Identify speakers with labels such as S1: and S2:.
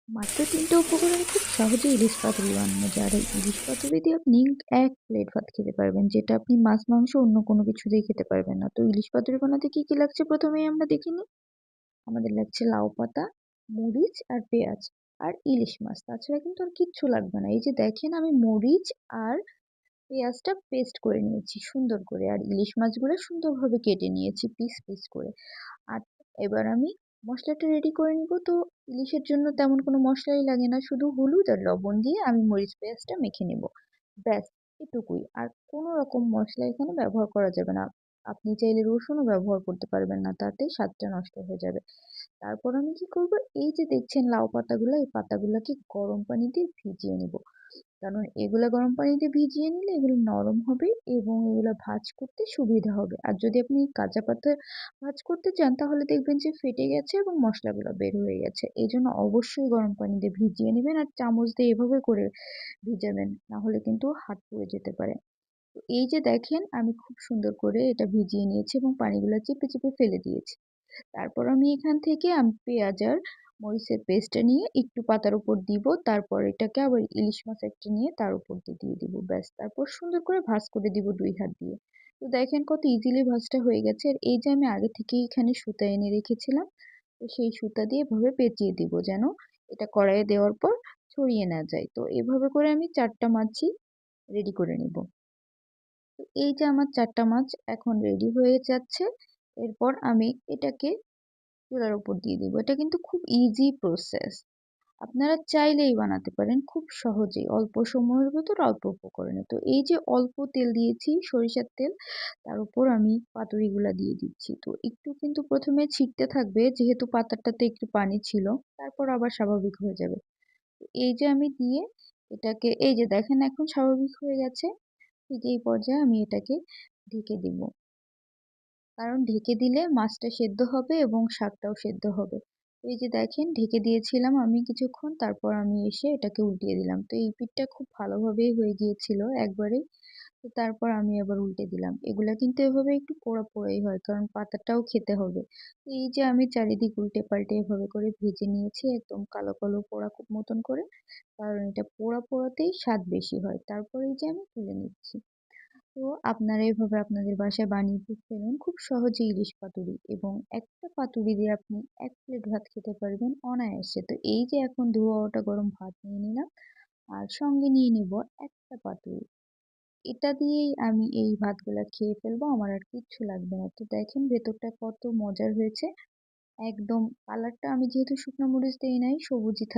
S1: মাত্র ৩ টা উপকরণে খুব সহজেই ইলিশ পাতুরি বানানো যায়। আর এই ইলিশ পাতুরি দিয়ে আপনি ১ প্লেট ভাত খেতে পারবেন, যেটা আপনি মাছ, মাংস অন্য কোনো কিছু দিয়ে খেতে পারবেন না। তো ইলিশ পাতুরি বানাতে কি, কি লাগছে প্রথমেই আমরা দেখে নিই। আমাদের লাগছে লাউ পাতা, মরিচ আর পেঁয়াজ আর ইলিশ মাছ। তাছাড়া কিন্তু আর কিচ্ছু লাগবে না। এই যে দেখেন আমি মরিচ আর পেঁয়াজটা পেস্ট করে নিয়েছি সুন্দর করে। আর ইলিশ মাছগুলো সুন্দরভাবে কেটে নিয়েছি পিস, পিস করে। আর এবার আমি মশলাটা রেডি করে নিব। তো ইলিশের জন্য তেমন কোনো মশলাই লাগে না, শুধু হলুদ আর লবণ দিয়ে আমি মরিচ পেঁয়াজটা মেখে নেব, ব্যাস এটুকুই। আর কোনো রকম মশলা এখানে ব্যবহার করা যাবে না। আপনি চাইলে রসুনও ব্যবহার করতে পারবেন না, তাতে স্বাদটা নষ্ট হয়ে যাবে। তারপর আমি কি করব, এই যে দেখছেন লাউ পাতাগুলো, এই পাতাগুলোকে গরম পানি দিয়ে ভিজিয়ে নিব। কারণ এগুলা গরম পানিতে ভিজিয়ে নিলে এগুলো নরম হবে এবং এগুলা ভাজ করতে সুবিধা হবে। আর যদি আপনি কাঁচা পাতা ভাজ করতে চান তাহলে দেখবেন যে ফেটে গেছে এবং মশলাগুলো বের হয়ে গেছে। এই জন্য অবশ্যই গরম পানি দিয়ে ভিজিয়ে নেবেন আর চামচ দিয়ে এভাবে করে ভিজাবেন, না হলে কিন্তু হাত পুড়ে যেতে পারে। তো এই যে দেখেন আমি খুব সুন্দর করে এটা ভিজিয়ে নিয়েছি এবং পানিগুলো চিপে চিপে ফেলে দিয়েছি। তারপর আমি এখান থেকে পেঁয়াজ আর মরিচের পেস্টটা নিয়ে একটু পাতার উপর দিব, তারপর এটাকে আবার ইলিশ মাছ একটা নিয়ে তার উপর দিয়ে দিব, ব্যাস। তারপর সুন্দর করে ভাঁজ করে দিব ২ হাত দিয়ে। তো দেখেন কত ইজিলি ভাঁজটা হয়ে গেছে। আর এই যে আমি আগে থেকেই এখানে সুতা এনে রেখেছিলাম, তো সেই সুতা দিয়ে এভাবে পেঁচিয়ে দিব যেন এটা কড়াইয়ে দেওয়ার পর ছড়িয়ে না যায়। তো এভাবে করে আমি ৪টা মাছই রেডি করে নিব। তো এই যে আমার ৪টা মাছ এখন রেডি হয়ে যাচ্ছে। এরপর আমি এটাকে চুলার উপর দিয়ে দিব। এটা কিন্তু খুব ইজি প্রসেস। আপনারা চাইলেই বানাতে পারেন খুব সহজেই, অল্প সময়ের ভেতর অল্প উপকরণে। তো এই যে অল্প তেল দিয়েছি, সরিষার তেল, তার উপর আমি পাতুরিগুলা দিয়ে দিচ্ছি। তো একটু কিন্তু প্রথমে ছিটতে থাকবে যেহেতু পাতাটাতে একটু পানি ছিল, তারপর আবার স্বাভাবিক হয়ে যাবে। তো এই যে আমি দিয়ে এটাকে, এই যে দেখেন এখন স্বাভাবিক হয়ে গেছে। ঠিক এই পর্যায়ে আমি এটাকে ঢেকে দিব, কারণ ঢেকে দিলে মাছটা সেদ্ধ হবে এবং শাকটাও সেদ্ধ হবে। তো এই যে দেখেন ঢেকে দিয়েছিলাম আমি কিছুক্ষণ, তারপর আমি এসে এটাকে উল্টিয়ে দিলাম। তো এই পিঠটা খুব ভালোভাবেই হয়ে গিয়েছিল একবারেই। তো তারপর আমি আবার উল্টে দিলাম। এগুলা কিন্তু এভাবে একটু পোড়া পোড়াই হয়, কারণ পাতাটাও খেতে হবে। তো এই যে আমি চারিদিক উল্টে পাল্টে এভাবে করে ভেজে নিয়েছি একদম কালো কালো পোড়া মতন করে, কারণ এটা পোড়া পোড়াতেই স্বাদ বেশি হয়। তারপর এই যে আমি তুলে নিচ্ছি। তো আপনারা এভাবে আপনাদের বাসায় বানিয়ে ফেলুন খুব সহজে ইলিশ পাতুরি, এবং একটা পাতুরি দিয়ে আপনি ১ প্লেট ভাত খেতে পারবেন অনায়াসে। তো এই যে এখন ধোয়া ওঠা গরম ভাত নিয়ে নিলাম আর সঙ্গে নিয়ে নিব একটা পাতুরি। এটা দিয়েই আমি এই ভাতগুলা খেয়ে ফেলবো, আমার আর কিচ্ছু লাগবে না। তো দেখেন ভেতরটা কত মজার হয়েছে। একদম কালারটা আমি যেহেতু শুকনো মরিচ দেই নাই, সবুজই থাক